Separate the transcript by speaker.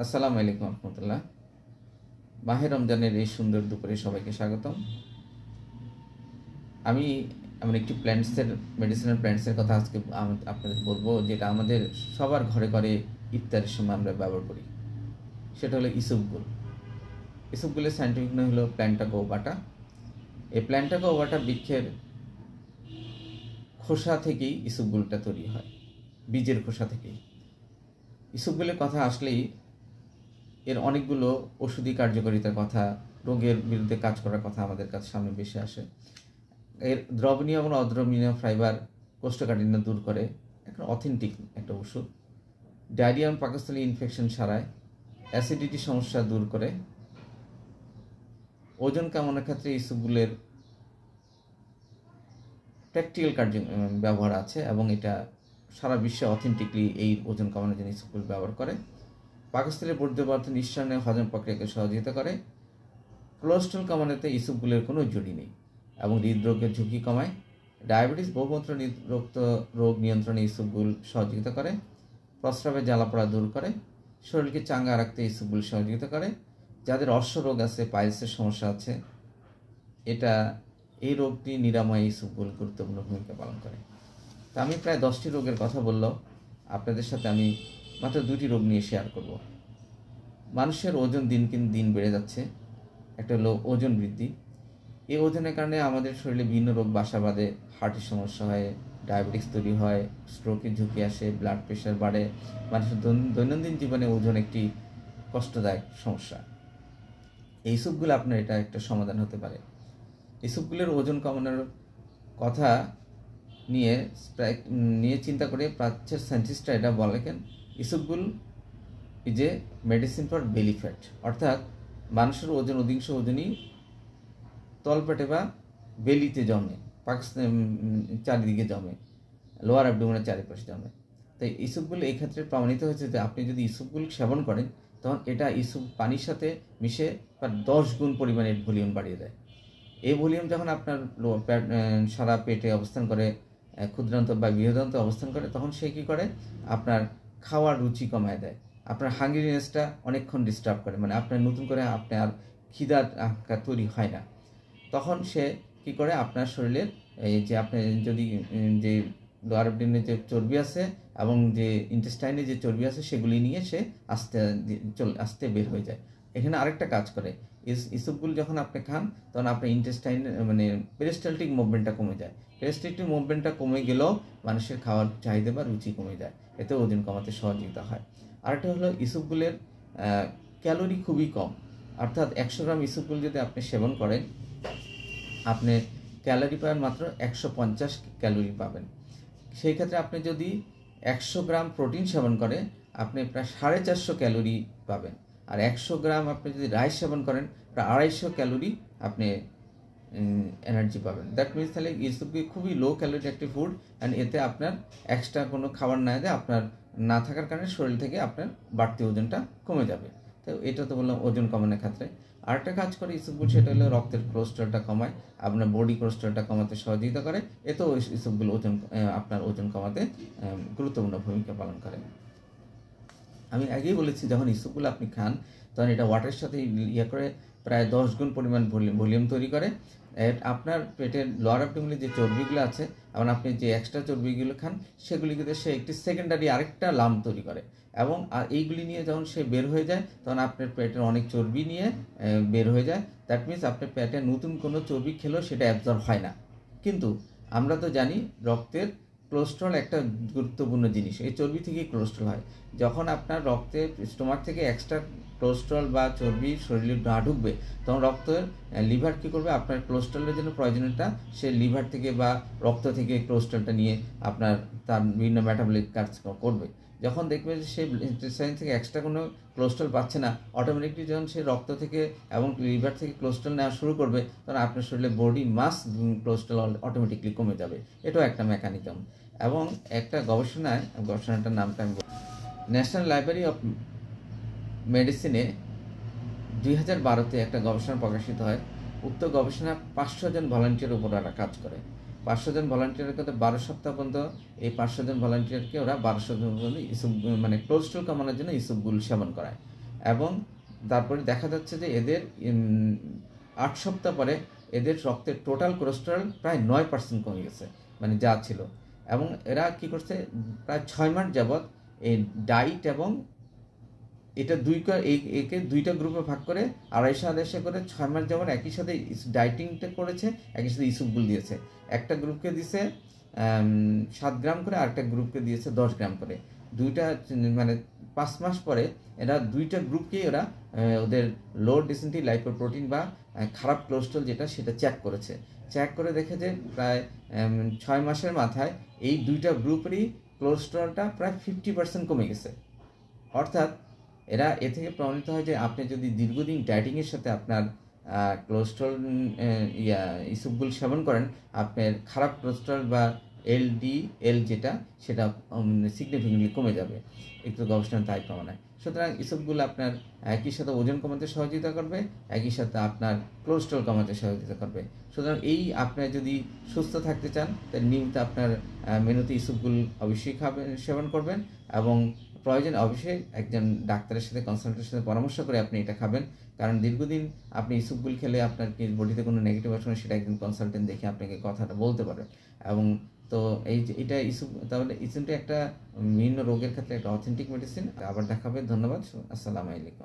Speaker 1: আসসালামু আলাইকুম রহমতুল্লাহ। মাহে রমজানের এই সুন্দর দুপুরে সবাইকে স্বাগতম। আমি এমন একটি মেডিসিনাল প্ল্যান্টসের কথা আজকে আপনাদের বলবো, যেটা আমাদের সবার ঘরে ঘরে ইফতারের সময় আমরা ব্যবহার করি। সেটা হলো ইসবগুল। ইসবগুলের সায়েন্টিফিক নাম হলো প্ল্যান্টাগো ওবাটা। এই প্ল্যান্টাগো ওবাটা বৃক্ষের খোসা থেকেই ইসবগুলটা তৈরি হয়, বীজের খোসা থেকেই। ইসবগুলের কথা আসলেই এর অনেকগুলো ওষুধি কার্যকারিতার কথা, রোগের বিরুদ্ধে কাজ করার কথা আমাদের কাছে সামনে বেশি আসে। এর দ্রবণীয় এবং অদ্রবণীয় ফাইবার কোষ্ঠকাঠিন্য দূর করে, একটা অথেন্টিক একটা ওষুধ। ডায়রিয়া এবং পাকস্থলী ইনফেকশন সারায়, অ্যাসিডিটি সমস্যা দূর করে। ওজন কমানোর ক্ষেত্রে ইসবগুলের প্র্যাকটিক্যাল ব্যবহার আছে এবং এটা সারা বিশ্বে অথেন্টিকলি এই ওজন কমানোর জন্য ইসবগুল ব্যবহার করে। পাকস্থলীর বর্জ্য নিঃসরণে হজম প্রক্রিয়াকে সহযোগিতা করে। কোলেস্ট্রল কমানোতে ইসবগুলের কোনো জুড়ি নেই এবং হৃদরোগের ঝুঁকি কমায়। ডায়াবেটিস, বহুমূত্র রোগ নিয়ন্ত্রণে ইসবগুল সহযোগিতা করে। প্রস্রাবের জ্বালাপোড়া দূর করে। শরীরকে চাঙ্গা রাখতে ইসবগুল সহযোগিতা করে। যাদের অশ্ব রোগ আছে, পাইলসের সমস্যা আছে, এই রোগটি নিরাময়ে ইসবগুল গুরুত্বপূর্ণ ভূমিকা পালন করে। তা আমি প্রায় 10টি রোগের কথা বললাম, আপনাদের সাথে আমি মাত্র 2টি রোগ নিয়ে শেয়ার করব। মানুষের ওজন দিন বেড়ে যাচ্ছে। একটা হলো ওজন বৃদ্ধি। এই ওজনের কারণে আমাদের শরীরে বিভিন্ন রোগ বাসা বাঁধে। হার্টের সমস্যা হয়, ডায়াবেটিস তৈরি হয়, স্ট্রোকের ঝুঁকি আসে, ব্লাড প্রেশার বাড়ে। মানুষের দৈনন্দিন জীবনে ওজন একটি কষ্টদায়ক সমস্যা। এই সবগুলো আপনার এটা একটা সমাধান হতে পারে। এই সবগুলোর ওজন কমানোর কথা নিয়ে চিন্তা করে প্রাচ্যের সায়েন্টিস্টরা এটা বলেন, isabgol is a medicine for belly fat, অর্থাৎ মানুষের অধিকাংশ ওজনই তলপেটে বা বেলিতে জমে, চারিদিকে জমে, লোয়ার অ্যাবডোমেনের চারিপাশে জমে। তাই ইসবগুল এই ক্ষেত্রে প্রমাণিত হয়েছে যে আপনি যদি ইসবগুল সেবন করেন, তখন এটা ইসব পানির সাথে মিশে প্রায় 10 গুণ পরিমাণের ভলিউম বাড়িয়ে দেয়। এই ভলিউম যখন আপনার সারা পেটে অবস্থান করে, ক্ষুদ্রান্ত বা বৃহদান্ত অবস্থান করে, তখন সে কী করে, আপনার খাওয়ার রুচি কমায় দেয়। আপনার হাঙ্গিনেসটা অনেকক্ষণ ডিস্টার্ব করে, মানে আপনার নতুন করে আপনার খিদার তৈরি হয় না। তখন সে কি করে, আপনার শরীরের এই যে আপনি যদি যে লোয়ার অ্যাবডোমেনে যে চর্বি আছে এবং যে ইন্টেস্টাইনে যে চর্বি আছে, সেগুলি নিয়ে সে আস্তে আস্তে বের হয়ে যায়। এখানে আরেকটা কাজ করে, ইসবগুল যখন আপনি খান, তখন আপনার ইন্টেস্টাইন মানে পেরিস্টালটিক মুভমেন্টটা কমে যায়। পেরিস্টালটিক মুভমেন্টটা কমে গেলেও মানুষের খাওয়ার চাহিদা বা রুচি কমে যায়, এতে ওজন কমাতে সহযোগিতা হয়। আরেকটা হলো ইসবগুলের ক্যালোরি খুবই কম, অর্থাৎ 100 গ্রাম ইসবগুল যদি আপনি সেবন করেন, আপনি ক্যালোরি পাবেন মাত্র 150 ক্যালোরি পাবেন। সেই ক্ষেত্রে আপনি যদি 100 গ্রাম প্রোটিন সেবন করেন, আপনি প্রায় 450 ক্যালোরি পাবেন। আর 100 গ্রাম আপনি যদি রাইস সেবন করেন, প্রায় 250 ক্যালোরি আপনি এনার্জি পাবেন। দ্যাট মিনস তাহলে ইসবগুল খুবই লো ক্যালোরি একটি ফুড, অ্যান্ড এতে আপনার এক্সট্রা কোনো খাবার না দেয়, আপনার না থাকার কারণে শরীর থেকে আপনার বাড়তি ওজনটা কমে যাবে। তো এটা তো বললাম ওজন কমানোর ক্ষেত্রে। আরেকটা কাজ করে ইসবগুল, সেটা হলো রক্তের কোলেস্ট্রলটা কমায়, আপনার বডি কোলেস্ট্রলটা কমাতে সহযোগিতা করে। এতেও ইসবগুল আপনার ওজন কমাতে গুরুত্বপূর্ণ ভূমিকা পালন করে। আমি আগেই বলেছি, যখন ইসবগুল আপনি খান, তখন এটা ওয়াটারের সাথে করে প্রায় 10 গুণ পরিমাণ ভলিউম তৈরি করে। আপনার পেটের লোয়ার অ্যাবডোমেনে যে চর্বিগুলো আছে এবং আপনি যে এক্সট্রা চর্বিগুলো খান, সেগুলিকে সে একটি সেকেন্ডারি আরেকটা লাম্প তৈরি করে, এবং এইগুলি নিয়ে যখন সে বের হয়ে যায়, তখন আপনার পেটের অনেক চর্বি নিয়ে বের হয়ে যায়। দ্যাট মিনস আপনার পেটে নতুন কোনো চর্বি খেলেও সেটা অ্যাবজর্ব হয় না। কিন্তু আমরা তো জানি, রক্তের কোলেস্ট্রল একটা গুরুত্বপূর্ণ জিনিস, এই চর্বি থেকেই কোলেস্ট্রল হয়। যখন আপনার রক্তে স্টোমাক থেকে এক্সট্রা কোলেস্ট্রল বা চর্বি শরীরে না ঢুকবে, তখন রক্তের লিভার কী করবে, আপনার কোলেস্ট্রলের জন্য প্রয়োজনীয়তা সে লিভার থেকে বা রক্ত থেকে কোলেস্ট্রলটা নিয়ে আপনার তার বিভিন্ন মেটাবলিক কাজ করবে। যখন দেখবে যে সে ইন্টেস্টাইন থেকে এক্সট্রা কোনো কোলেস্ট্রল পাচ্ছে না, অটোমেটিকলি যখন সে রক্ত থেকে এবং লিভার থেকে কোলেস্ট্রল নেওয়া শুরু করবে, তখন আপনার শরীরে বডি মাস কোলেস্ট্রল অটোমেটিকলি কমে যাবে। এটাও একটা মেকানিজম। এবং একটা গবেষণাটার নামটা আমি ন্যাশনাল লাইব্রেরি অফ মেডিসিনে 2012-তে একটা গবেষণা প্রকাশিত হয়। উক্ত গবেষণা 500 জন ভলান্টিয়ার উপর ওরা কাজ করে। 500 জন ভলান্টিয়ারের কথা 12 সপ্তাহ পর্যন্ত এই 500 জন ভলান্টিয়ারকে ওরা 12 সপ্তাহ পর্যন্ত মানে কোলেস্ট্রল কমানোর জন্য ইসবগুল সেবন করায়। এবং তারপরে দেখা যাচ্ছে যে এদের 8 সপ্তাহ পরে এদের রক্তের টোটাল কোলেস্টেরল প্রায় 9% কমে গেছে, মানে যা ছিল। এবং এরা কি করছে, প্রায় 6 মাস যাবৎ এই ডাইট এবং এটা একে দুইটা গ্রুপে ভাগ করে 250 করে 6 মাস যাবৎ একই সাথে ডাইটিংটা করেছে, একই সাথে ইসুবগুল দিয়েছে। একটা গ্রুপকে দিয়েছে 7 গ্রাম করে, আরেকটা গ্রুপকে দিয়েছে 10 গ্রাম করে। দুইটা মানে 5 মাস পরে এরা দুইটা গ্রুপকেই ওরা ওদের লো ডেন্সিটি লাইপোপ্রোটিন বা খারাপ কোলেস্ট্রল যেটা সেটা চেক করেছে। চেক করে দেখে যে প্রায় 6 মাসের মাথায় এই দুইটা গ্রুপেরই কোলেস্ট্রলটা প্রায় 50% কমে গেছে। অর্থাৎ এরা এ থেকে প্রমাণিত হয় যে আপনি যদি দীর্ঘদিন ডায়েটিংয়ের সাথে আপনার কোলেস্ট্রল ইসবগুল সেবন করেন, আপনার খারাপ কোলেস্ট্রল বা এলডিএল যেটা সেটা সিগনিফিকেন্টলি কমে যাবে, একটু গবেষণা তাই প্রমাণায়। সুতরাং ইসবগুলো আপনার একই সাথে ওজন কমাতে সহযোগিতা করবে, একই সাথে আপনার কোলেস্ট্রল কমাতে সহযোগিতা করবে। সুতরাং এই আপনি যদি সুস্থ থাকতে চান তাহলে নিয়মিত আপনার মেনুতে ইসবগুল অবশ্যই সেবন করবেন, এবং প্রয়োজন অবশ্যই একজন ডাক্তারের সাথে কনসালটেন্টের সাথে পরামর্শ করে আপনি এটা খাবেন। কারণ দীর্ঘদিন আপনি ইসবগুল খেলে আপনার কি বডিতে কোনো নেগেটিভ আসবে সেটা একজন কনসালটেন্ট দেখে আপনাকে কথাটা বলতে পারে। এবং তো এই যে এটা তাহলে ইসবটা একটা বিভিন্ন রোগের ক্ষেত্রে একটা অথেন্টিক মেডিসিন। আবার দেখাবে। ধন্যবাদ। আসসালামু আলাইকুম।